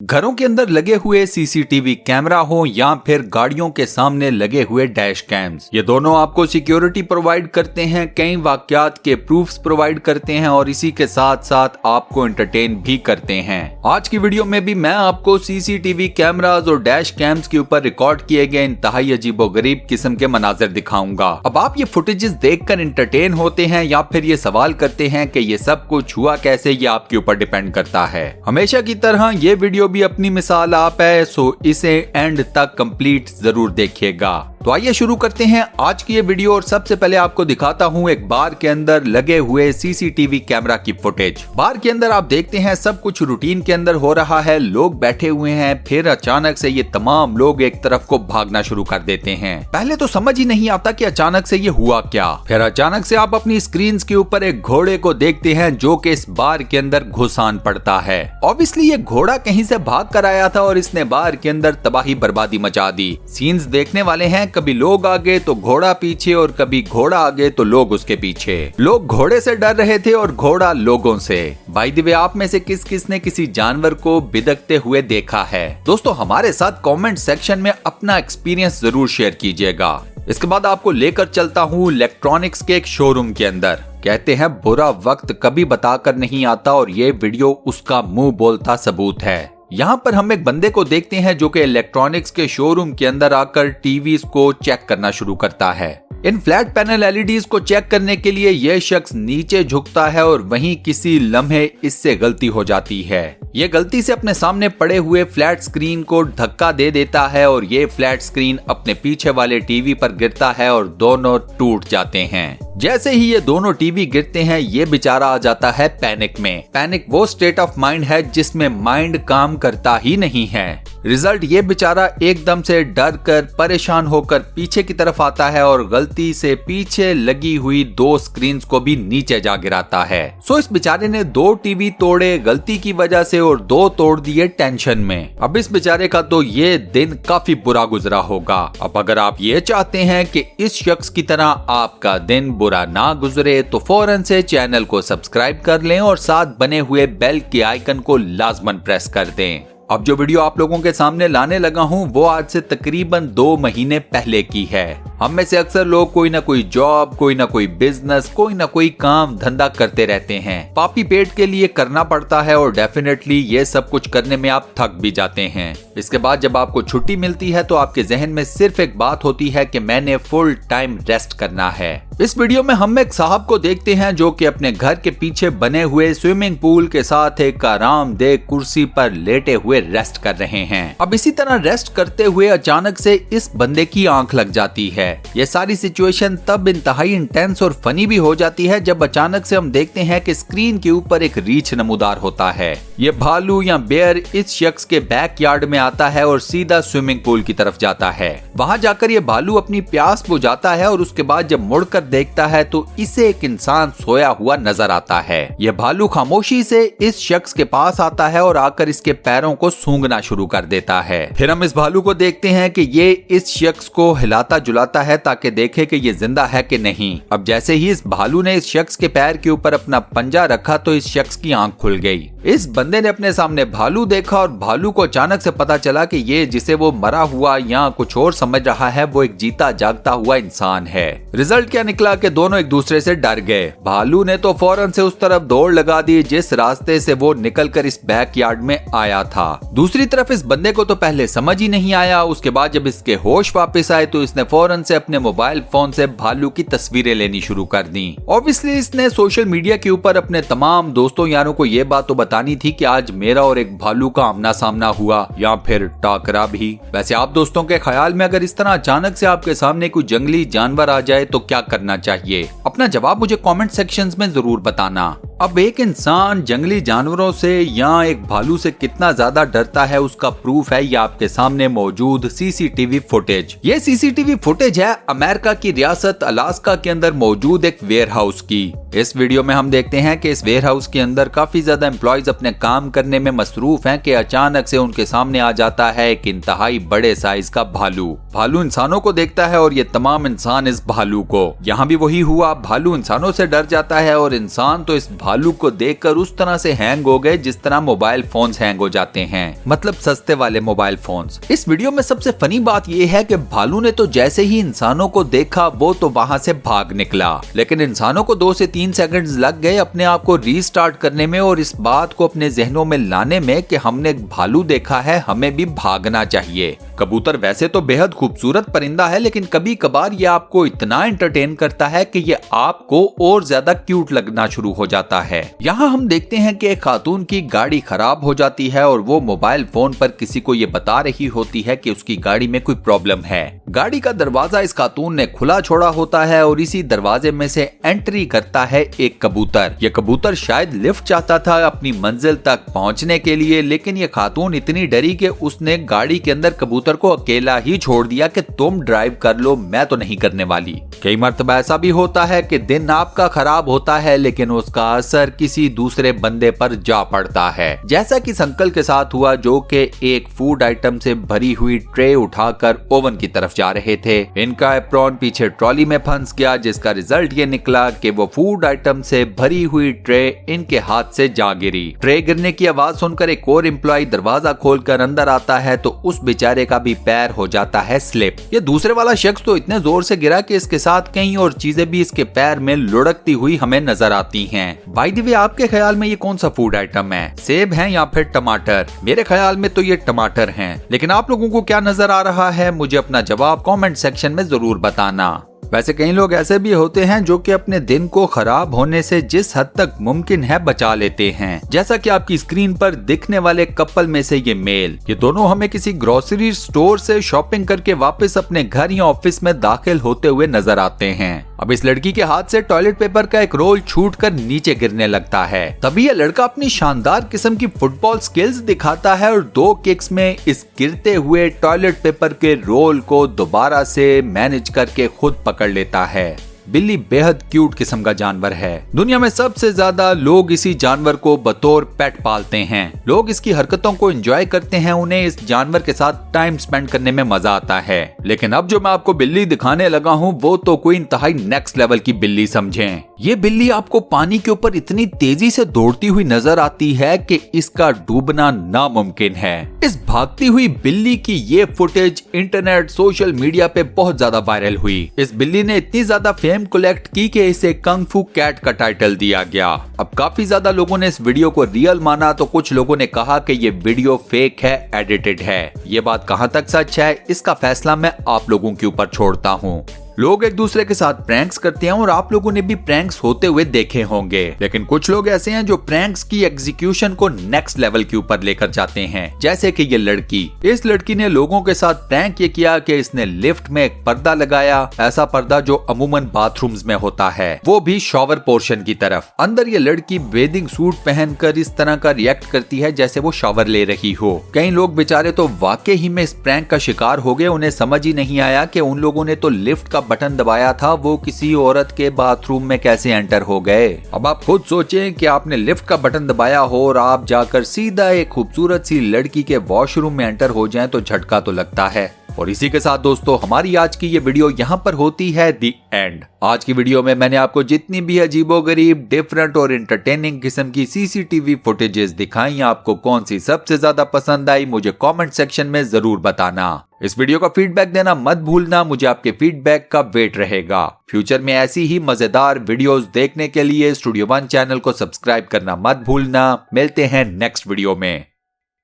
घरों के अंदर लगे हुए सीसीटीवी कैमरा हो या फिर गाड़ियों के सामने लगे हुए डैश कैम्स, ये दोनों आपको सिक्योरिटी प्रोवाइड करते हैं, कई वाकयात के प्रूफ्स प्रोवाइड करते हैं और इसी के साथ साथ आपको एंटरटेन भी करते हैं। आज की वीडियो में भी मैं आपको सीसीटीवी कैमरास और डैश कैम्स के ऊपर रिकॉर्ड किए गए इंतहाई अजीबोगरीब किस्म के मनाजिर दिखाऊंगा। अब आप ये फुटेजेस देखकर एंटरटेन होते हैं या फिर ये सवाल करते हैं कि ये सब कुछ हुआ कैसे, ये आपके ऊपर डिपेंड करता है। हमेशा की तरह ये वीडियो भी अपनी मिसाल आप है, सो इसे एंड तक कंप्लीट जरूर देखिएगा। तो आइए शुरू करते हैं आज की ये वीडियो और सबसे पहले आपको दिखाता हूँ एक बार के अंदर लगे हुए सीसीटीवी कैमरा की फुटेज। बार के अंदर आप देखते हैं सब कुछ रूटीन के अंदर हो रहा है, लोग बैठे हुए हैं, फिर अचानक से ये तमाम लोग एक तरफ को भागना शुरू कर देते हैं। पहले तो समझ ही नहीं आता कि अचानक से ये हुआ क्या। फिर अचानक से आप अपनी स्क्रीन के ऊपर एक घोड़े को देखते हैं जो कि इस बार के अंदर घुसान पड़ता है। ऑब्वियसली ये घोड़ा कहीं से भाग कर आया था और इसने बार के अंदर तबाही बर्बादी मचा दी। सीन्स देखने वाले हैं, कभी लोग आगे तो घोड़ा पीछे और कभी घोड़ा आगे तो लोग उसके पीछे। लोग घोड़े से डर रहे थे और घोड़ा लोगों से। बाय द वे, आप में से किस किस ने किसी जानवर को बिदकते हुए देखा है? दोस्तों हमारे साथ कमेंट सेक्शन में अपना एक्सपीरियंस जरूर शेयर कीजिएगा। इसके बाद आपको लेकर चलता हूँ इलेक्ट्रॉनिक्स के एक शोरूम के अंदर। कहते हैं बुरा वक्त कभी बताकर नहीं आता और ये वीडियो उसका मुंह बोलता सबूत है। यहाँ पर हम एक बंदे को देखते हैं जो कि इलेक्ट्रॉनिक्स के शोरूम के अंदर आकर टीवीज को चेक करना शुरू करता है। इन फ्लैट पैनल एलईडीज को चेक करने के लिए यह शख्स नीचे झुकता है और वहीं किसी लम्हे इससे गलती हो जाती है। ये गलती से अपने सामने पड़े हुए फ्लैट स्क्रीन को धक्का दे देता है और ये फ्लैट स्क्रीन अपने पीछे वाले टीवी पर गिरता है और दोनों टूट जाते हैं। जैसे ही ये दोनों टीवी गिरते हैं ये बेचारा आ जाता है पैनिक में। पैनिक वो स्टेट ऑफ माइंड है जिसमें माइंड काम करता ही नहीं है। रिजल्ट ये बेचारा एकदम से डर कर परेशान होकर पीछे की तरफ आता है और गलती से पीछे लगी हुई दो स्क्रीन्स को भी नीचे जा गिराता है। सो इस बेचारे ने 2 टीवी तोड़े गलती की वजह से और 2 तोड़ दिए टेंशन में। अब इस बेचारे का तो ये दिन काफी बुरा गुजरा होगा। अब अगर आप ये चाहते हैं कि इस शख्स की तरह आपका दिन बुरा ना गुजरे तो फौरन से चैनल को सब्सक्राइब कर लें और साथ बने हुए बेल के आइकन को लाजमन प्रेस कर दें। अब जो वीडियो आप लोगों के सामने लाने लगा हूँ वो आज से तकरीबन 2 महीने पहले की है। हम में से अक्सर लोग कोई ना कोई जॉब, कोई ना कोई बिजनेस, कोई ना कोई काम धंधा करते रहते हैं। पापी पेट के लिए करना पड़ता है और डेफिनेटली ये सब कुछ करने में आप थक भी जाते हैं। इसके बाद जब आपको छुट्टी मिलती है तो आपके जहन में सिर्फ एक बात होती है कि मैंने फुल टाइम रेस्ट करना है। इस वीडियो में हम एक साहब को देखते हैं जो कि अपने घर के पीछे बने हुए स्विमिंग पूल के साथ एक आरामदेह कुर्सी पर लेटे हुए रेस्ट कर रहे हैं। अब इसी तरह रेस्ट करते हुए अचानक से इस बंदे की आंख लग जाती है। ये सारी सिचुएशन तब इंतहाई इंटेंस और फनी भी हो जाती है जब अचानक से हम देखते हैं कि स्क्रीन के ऊपर एक रीछ नमूदार होता है। ये भालू या बेयर इस शख्स के बैकयार्ड में आता है और सीधा स्विमिंग पूल की तरफ जाता है। वहां जाकर ये भालू अपनी प्यास बुझाता है और उसके बाद जब मुड़कर देखता है तो इसे एक इंसान सोया हुआ नजर आता है। यह भालू खामोशी से इस शख्स के पास आता है और आकर इसके पैरों को सूंघना शुरू कर देता है। फिर हम इस भालू को देखते हैं कि ये इस शख्स को हिलाता जुलाता है ताकि देखे कि ये जिंदा है कि नहीं। अब जैसे ही इस भालू ने इस शख्स के पैर के ऊपर अपना पंजा रखा तो इस शख्स की आंख खुल गई। इस बंदे ने अपने सामने भालू देखा और भालू को अचानक से पता चला कि ये जिसे वो मरा हुआ या कुछ और समझ रहा है वो एक जीता जागता हुआ इंसान है। रिजल्ट क्या निकला कि दोनों एक दूसरे से डर गए। भालू ने तो फौरन से उस तरफ दौड़ लगा दी जिस रास्ते से वो निकलकर इस बैकयार्ड में आया था। दूसरी तरफ इस बंदे को तो पहले समझ ही नहीं आया। उसके बाद जब इसके होश वापस आए तो इसने फौरन से अपने मोबाइल फोन से भालू की तस्वीरें लेनी शुरू कर दी। ऑब्वियसली इसने सोशल मीडिया के ऊपर अपने तमाम दोस्तों यारों को ये बात तो बतानी थी कि आज मेरा और एक भालू का आमना सामना हुआ या फिर टाकरा भी। वैसे आप दोस्तों के ख्याल में अगर इस तरह अचानक से आपके सामने कोई जंगली जानवर आ जाए तो क्या करना चाहिए? अपना जवाब मुझे कमेंट सेक्शंस में जरूर बताना। अब एक इंसान जंगली जानवरों से या एक भालू से कितना ज्यादा डरता है उसका प्रूफ है ये आपके सामने मौजूद सीसीटीवी फुटेज। ये सीसीटीवी फुटेज है अमेरिका की रियासत अलास्का के अंदर मौजूद एक वेयर हाउस की। इस वीडियो में हम देखते हैं कि इस वेयर हाउस के अंदर काफी ज्यादा एम्प्लॉयज अपने काम करने में मसरूफ हैं कि अचानक से उनके सामने आ जाता है एक इंतहाई बड़े साइज का भालू। भालू इंसानों को देखता है और ये तमाम इंसान इस भालू को। यहाँ भी वही हुआ, भालू इंसानों से डर जाता है और इंसान तो इस भालू को देखकर उस तरह से हैंग हो गए जिस तरह मोबाइल फोन्स हैंग हो जाते हैं, मतलब सस्ते वाले मोबाइल फोन्स। इस वीडियो में सबसे फनी बात यह है कि भालू ने तो जैसे ही इंसानों को देखा वो तो वहां से भाग निकला, लेकिन इंसानों को 2 से 3 सेकंड्स लग गए अपने आप को रीस्टार्ट करने में और इस बात को अपने जहनों में लाने में कि हमने भालू देखा है, हमें भी भागना चाहिए। कबूतर वैसे तो बेहद खूबसूरत परिंदा है, लेकिन कभी कभार ये आपको इतना एंटरटेन करता है कि ये आपको और ज्यादा क्यूट लगना शुरू हो जाता है। यहाँ हम देखते हैं कि एक खातून की गाड़ी खराब हो जाती है और वो मोबाइल फोन पर किसी को ये बता रही होती है कि उसकी गाड़ी में कोई प्रॉब्लम है। गाड़ी का दरवाजा इस खातून ने खुला छोड़ा होता है और इसी दरवाजे में से एंट्री करता है एक कबूतर। ये कबूतर शायद लिफ्ट चाहता था अपनी मंजिल तक पहुंचने के लिए, लेकिन ये खातून इतनी डरी कि उसने गाड़ी के अंदर कबूतर को अकेला ही छोड़ दिया कि तुम ड्राइव कर लो, मैं तो नहीं करने वाली। कई मर्तबा ऐसा भी होता है कि दिन आपका खराब होता है लेकिन उसका असर किसी दूसरे बंदे पर जा पड़ता है, जैसा कि इस अंकल के साथ हुआ जो कि एक फूड आइटम से भरी हुई ट्रे उठाकर ओवन की तरफ जा रहे थे। इनका एप्रॉन पीछे ट्रॉली में फंस गया, जिसका रिजल्ट ये निकला कि वो फूड आइटम से भरी हुई ट्रे इनके हाथ से जा गिरी। ट्रे गिरने की आवाज सुनकर एक और एम्प्लॉय दरवाजा खोलकर अंदर आता है तो उस बेचारे का भी पैर हो जाता है स्लिप। ये दूसरे वाला शख्स तो इतने जोर से गिरा कि इसके साथ कई और चीजें भी इसके पैर में लुढ़कती हुई हमें नजर आती हैं। बाय द वे, आपके ख्याल में ये कौन सा फूड आइटम है, सेब है या फिर टमाटर? मेरे ख्याल में तो ये टमाटर हैं, लेकिन आप लोगों को क्या नजर आ रहा है मुझे अपना जवाब कमेंट सेक्शन में जरूर बताना। वैसे कई लोग ऐसे भी होते हैं जो कि अपने दिन को खराब होने से जिस हद तक मुमकिन है बचा लेते हैं, जैसा कि आपकी स्क्रीन पर दिखने वाले कपल में से ये मेल। ये दोनों हमें किसी ग्रोसरी स्टोर से शॉपिंग करके वापस अपने घर या ऑफिस में दाखिल होते हुए नजर आते हैं। अब इस लड़की के हाथ से टॉयलेट पेपर का एक रोल छूटकर नीचे गिरने लगता है। तभी यह लड़का अपनी शानदार किस्म की फुटबॉल स्किल्स दिखाता है और 2 किक्स में इस गिरते हुए टॉयलेट पेपर के रोल को दोबारा से मैनेज करके खुद पकड़ लेता है। बिल्ली बेहद क्यूट किस्म का जानवर है। दुनिया में सबसे ज्यादा लोग इसी जानवर को बतौर पेट पालते हैं। लोग इसकी हरकतों को एंजॉय करते हैं, उन्हें इस जानवर के साथ टाइम स्पेंड करने में मजा आता है। लेकिन अब जो मैं आपको बिल्ली दिखाने लगा हूँ वो तो कोई इंतहाई नेक्स्ट लेवल की बिल्ली समझें। ये बिल्ली आपको पानी के ऊपर इतनी तेजी से दौड़ती हुई नजर आती है कि इसका डूबना नामुमकिन है। इस भागती हुई बिल्ली की ये फुटेज इंटरनेट सोशल मीडिया पे बहुत ज्यादा वायरल हुई। इस बिल्ली ने इतनी ज्यादा फेम कलेक्ट की कि इसे कंग फू कैट का टाइटल दिया गया। अब काफी ज्यादा लोगों ने इस वीडियो को रियल माना तो कुछ लोगों ने कहा कि ये वीडियो फेक है, एडिटेड है। ये बात कहां तक सच है इसका फैसला मैं आप लोगों के ऊपर छोड़ता हूं। लोग एक दूसरे के साथ प्रैंक्स करते हैं और आप लोगों ने भी प्रैंक्स होते हुए देखे होंगे, लेकिन कुछ लोग ऐसे हैं जो प्रैंक्स की एग्जीक्यूशन को नेक्स्ट लेवल के ऊपर लेकर जाते हैं, जैसे कि ये लड़की। इस लड़की ने लोगों के साथ प्रैंक ये किया कि इसने लिफ्ट में एक पर्दा लगाया, ऐसा पर्दा जो अमूमन बाथरूम्स में होता है, वो भी शॉवर पोर्शन की तरफ। अंदर ये लड़की बेदिंग सूट पहनकर इस तरह का रिएक्ट करती है जैसे वो शॉवर ले रही हो। कई लोग बेचारे तो वाकई ही में इस प्रैंक का शिकार हो गए, उन्हें समझ ही नहीं आया कि उन लोगों ने तो लिफ्ट का बटन दबाया था, वो किसी औरत के बाथरूम में कैसे एंटर हो गए। अब आप खुद सोचें कि आपने लिफ्ट का बटन दबाया हो और आप जाकर सीधा एक खूबसूरत सी लड़की के वॉशरूम में एंटर हो जाएं तो झटका तो लगता है। और इसी के साथ दोस्तों हमारी आज की ये वीडियो यहाँ पर होती है दी एंड। आज की वीडियो में मैंने आपको जितनी भी अजीबोगरीब, डिफरेंट और एंटरटेनिंग किस्म की सीसीटीवी फुटेजेस दिखाई, आपको कौन सी सबसे ज्यादा पसंद आई मुझे कमेंट सेक्शन में जरूर बताना। इस वीडियो का फीडबैक देना मत भूलना, मुझे आपके फीडबैक का वेट रहेगा। फ्यूचर में ऐसी ही मजेदार वीडियोस देखने के लिए स्टूडियो वन चैनल को सब्सक्राइब करना मत भूलना। मिलते हैं नेक्स्ट वीडियो में।